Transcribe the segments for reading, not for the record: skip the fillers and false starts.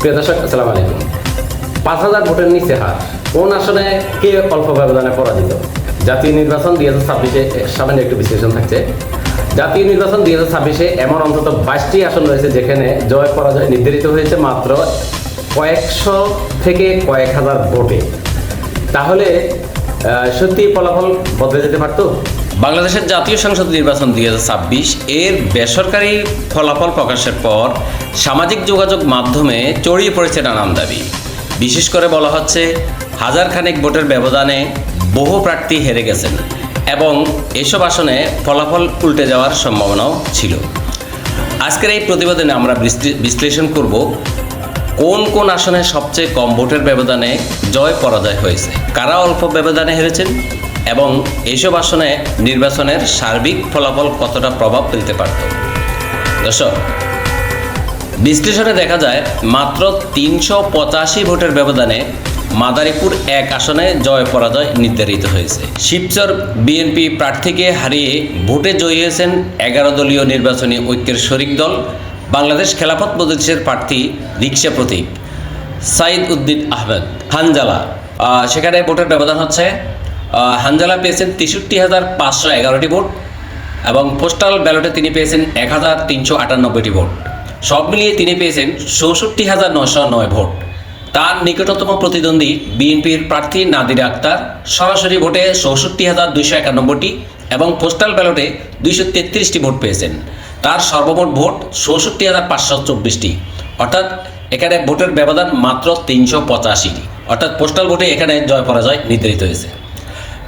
প্রিয় দর্শক, আসসালামু আলাইকুম। 5,000 ভোটের নিচে হার, কোন আসনে কে অল্প ব্যবধানে পরাজিত? জাতীয় নির্বাচন 2026-এ সামান্য একটু বিশ্লেষণ থাকছে। জাতীয় নির্বাচন 2026-এ এমন অন্তত 22টি আসন রয়েছে যেখানে জয় পরাজয় নির্ধারিত হয়েছে মাত্র কয়েকশো থেকে কয়েক হাজার ভোটে। তাহলে সত্যি ফলাফল বদলে যেতে পারতো। বাংলাদেশের জাতীয় সংসদ নির্বাচন 2026 এর বেসরকারি ফলাফল প্রকাশের পর সামাজিক যোগাযোগ মাধ্যমে ছড়িয়ে পড়েছে নানান দাবি। বিশেষ করে বলা হচ্ছে হাজার খানেক ভোটের ব্যবধানে বহু প্রার্থী হেরে গেছেন এবং এসব আসনে ফলাফল উল্টে যাওয়ার সম্ভাবনাও ছিল। আজকের এই প্রতিবেদনে আমরা বিশ্লেষণ করব কোন কোন আসনে সবচেয়ে কম ভোটের ব্যবধানে জয় পরাজয় হয়েছে, কারা অল্প ব্যবধানে হেরেছেন এবং এইসব আসনে নির্বাচনের সার্বিক ফলাফল কতটা প্রভাব ফেলতে পারত। দর্শক, বিশ্লেষণে দেখা যায় মাত্র 385 ভোটের ব্যবধানে মাদারীপুর 1 আসনে জয় পরাজয় নির্ধারিত হয়েছে। শিবচর বিএনপি প্রার্থীকে হারিয়ে ভোটে জয়ী হয়েছেন 11 দলীয় নির্বাচনী ঐক্যের শরিক দল বাংলাদেশ খেলাফত মজলিসের প্রার্থী রিকশা প্রতীক সাইদ উদ্দিন আহমেদ হানজালা। সেখানে ভোটের ব্যবধান হচ্ছে হানজালা পেয়েছেন 63,511টি ভোট এবং পোস্টাল ব্যালটে তিনি পেয়েছেন 1,398টি ভোট। সব মিলিয়ে তিনি পেয়েছেন 64,909 ভোট। তার নিকটতম প্রতিদ্বন্দ্বী বিএনপির প্রার্থী নাদিরা আক্তার সরাসরি ভোটে 64,291টি এবং পোস্টাল ব্যালটে 233টি ভোট পেয়েছেন। তার সর্বমোট ভোট 64,524টি, অর্থাৎ এখানে ভোটের ব্যবধান মাত্র 385টি, অর্থাৎ পোস্টাল ভোটে এখানে জয় পরাজয় নির্ধারিত হয়েছে।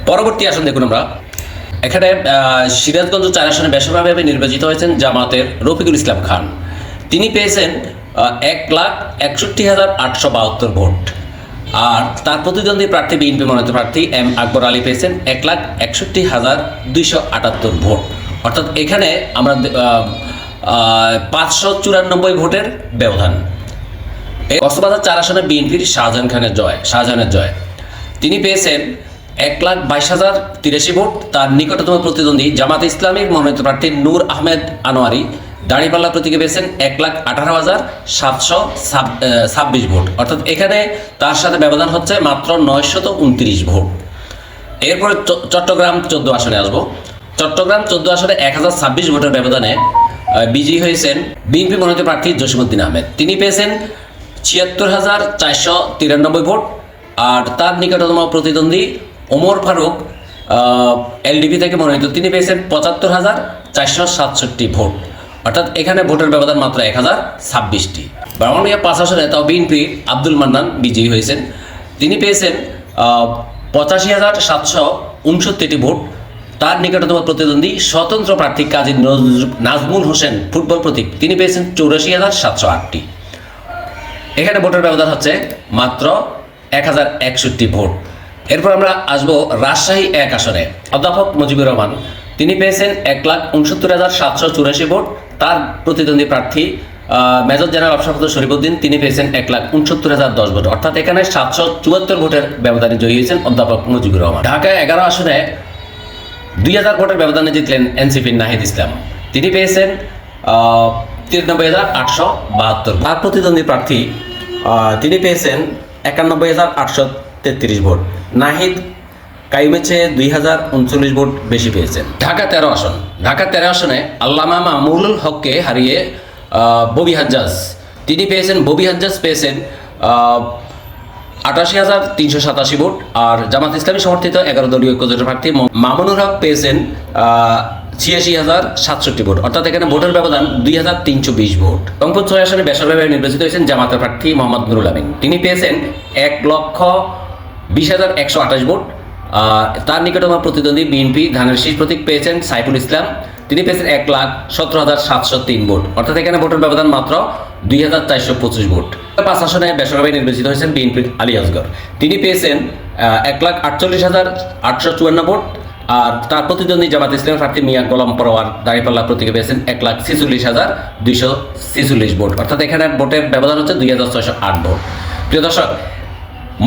পরবর্তী আসন দেখুন আমরা। এখানে সিরাজগঞ্জ 4 আসনে বেসরকারিভাবে নির্বাচিত হয়েছেন জামাতের রফিকুল ইসলাম খান। তিনি পেয়েছেন 1,61,872 ভোট। আর তার প্রতিদ্বন্দ্বী প্রার্থী বিএনপি মনোনীত প্রার্থী এম আকবর আলী পেয়েছেন 1,61,278 ভোট। অর্থাৎ এখানে আমরা 594 ভোটের ব্যবধান। কক্সবাজার 4 আসনে বিএনপির শাহজাহানের জয়। তিনি পেয়েছেন 1,22,083 ভোট। তার নিকটতম প্রতিদ্বন্দ্বী জামাত ইসলামীর মনোনীত প্রার্থী নূর আহমেদ আনোয়ারি দাঁড়িপাল্লা প্রতীকে পেয়েছেন 1,18,726 ভোট। অর্থাৎ এখানে তার সাথে ব্যবধান হচ্ছে মাত্র 929 ভোট। এরপরে চট্টগ্রাম 14 আসনে আসবো। চট্টগ্রাম 14 আসনে 1,026 ভোটের ব্যবধানে বিজয়ী হয়েছেন বিএনপি মনোনীত প্রার্থী জসিমউদ্দিন আহমেদ। তিনি পেয়েছেন 76,493 ভোট। আর তার নিকটতম প্রতিদ্বন্দ্বী ওমর ফারুক এলডিপি থেকে মনোনীত, তিনি পেয়েছেন 75,467 ভোট। অর্থাৎ এখানে ভোটের ব্যবধান মাত্র 1,026টি। ব্রাহ্মণবাড়িয়া 5 আসনে তাও বিএনপি আব্দুল মান্নান বিজয়ী হয়েছেন। তিনি পেয়েছেন 85,769টি ভোট। তার নিকটতম প্রতিদ্বন্দ্বী স্বতন্ত্র প্রার্থী কাজী নাজমুল হোসেন ফুটবল প্রতীক, তিনি পেয়েছেন 84,708টি। এখানে ভোটের ব্যবধান হচ্ছে মাত্র 1,061 ভোট। এরপর আমরা আসবো রাজশাহী 1 আসনে। অধ্যাপক মুজিবুর রহমান, তিনি পেয়েছেন 1,69,784 ভোট। তার প্রতিদ্বন্দ্বী প্রার্থী মেজর জেনারেল অবসরপ্রাপ্ত শরীফউদ্দিন, তিনি পেয়েছেন 1,69,010 ভোট। অর্থাৎ এখানে 774 ভোটের ব্যবধানে জয়ী হয়েছেন অধ্যাপক মুজিবুর রহমান। ঢাকা 11 আসনে 2,000 ভোটের ব্যবধানে জিতলেন এনসিপির নাহিদ ইসলাম। তিনি পেয়েছেন 93,872। তার প্রতিদ্বন্দ্বী প্রার্থী তিনি পেয়েছেন 91,833 ভোট। নাহিদ কাইমের চেয়ে 2,039 ভোট বেশি পেয়েছেন। ঢাকা 13 আসন। ঢাকা 13 আসনে আল্লামা মামুনুল হককে হারিয়ে ববি হাজ্জাজ পেয়েছেন 88,387 ভোট। আর জামাত ইসলামী সমর্থিত 11 দলীয় ঐক্যজোটের প্রার্থী মামুনুল হক পেয়েছেন 86,067 ভোট। অর্থাৎ এখানে ভোটের ব্যবধান 2,320 ভোট। রংপুর 6 আসনে বেসরকারিভাবে নির্বাচিত হয়েছেন জামাতের প্রার্থী মোহাম্মদ নুরুল আমিন। তিনি পেয়েছেন 1,20,128 ভোট। তার নিকটতম প্রতিদ্বন্দ্বী বিএনপি ধানের শীষ প্রতীক পেয়েছেন সাইফুল ইসলাম, তিনি পেয়েছেন 1,17,703 ভোট। অর্থাৎ এখানে ভোটের ব্যবধান মাত্র 2,425 ভোট। 5 আসনে বেসরকারি নির্বাচিত হয়েছেন বিএনপির আলী আসগর। তিনি পেয়েছেন 1,48,854 ভোট। আর তার প্রতিদ্বন্দ্বী জামাত ইসলামের প্রার্থী মিয়া গোলাম পরোয়ার দাঁড়িপাল্লা প্রতীকে পেয়েছেন 1,46,246 ভোট। অর্থাৎ এখানে ভোটের ব্যবধান হচ্ছে 2,608 ভোট। প্রিয় দর্শক,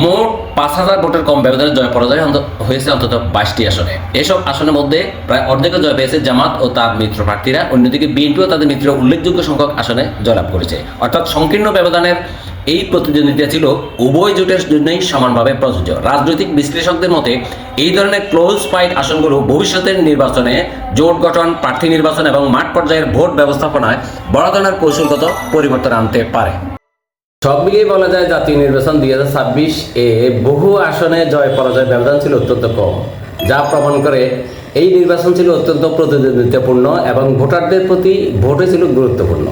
মোট 5,000 ভোটের কম ব্যবধানে জয় পরাজয় হয়েছে অন্তত 22টি আসনে। এসব আসনের মধ্যে প্রায় অর্ধেকের জয় পেয়েছে জামাত ও তার মিত্র প্রার্থীরা। অন্যদিকে বিএনপি ও তাদের মিত্র উল্লেখযোগ্য সংখ্যক আসনে জয়লাভ করেছে। অর্থাৎ সংকীর্ণ ব্যবধানের এই প্রতিদ্বন্দ্বিতা ছিল উভয় জোটের জন্যই সমানভাবে প্রযোজ্য। রাজনৈতিক বিশ্লেষকদের মতে এই ধরনের ক্লোজ ফাইট আসনগুলো ভবিষ্যতের নির্বাচনে জোট গঠন, প্রার্থী নির্বাচন এবং মাঠ পর্যায়ের ভোট ব্যবস্থাপনায় বড় ধরনের কৌশলগত পরিবর্তন আনতে পারে। সব মিলিয়ে বলা যায় জাতীয় নির্বাচন 2026 এ বহু আসনে জয় পরাজয় ব্যবধান ছিল অত্যন্ত কম, যা প্রমাণ করে এই নির্বাচন ছিল অত্যন্ত প্রতিদ্বন্দ্বিতাপূর্ণ এবং ভোটারদের প্রতি ভোটে ছিল গুরুত্বপূর্ণ।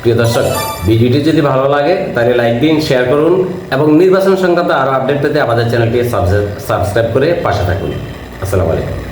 প্রিয় দর্শক, ভিডিওটি যদি ভালো লাগে তাহলে লাইক দিন, শেয়ার করুন এবং নির্বাচন সংক্রান্ত আরও আপডেট পেতে আমাদের চ্যানেলটি সাবস্ক্রাইব করে পাশে থাকুন। আসসালামু আলাইকুম।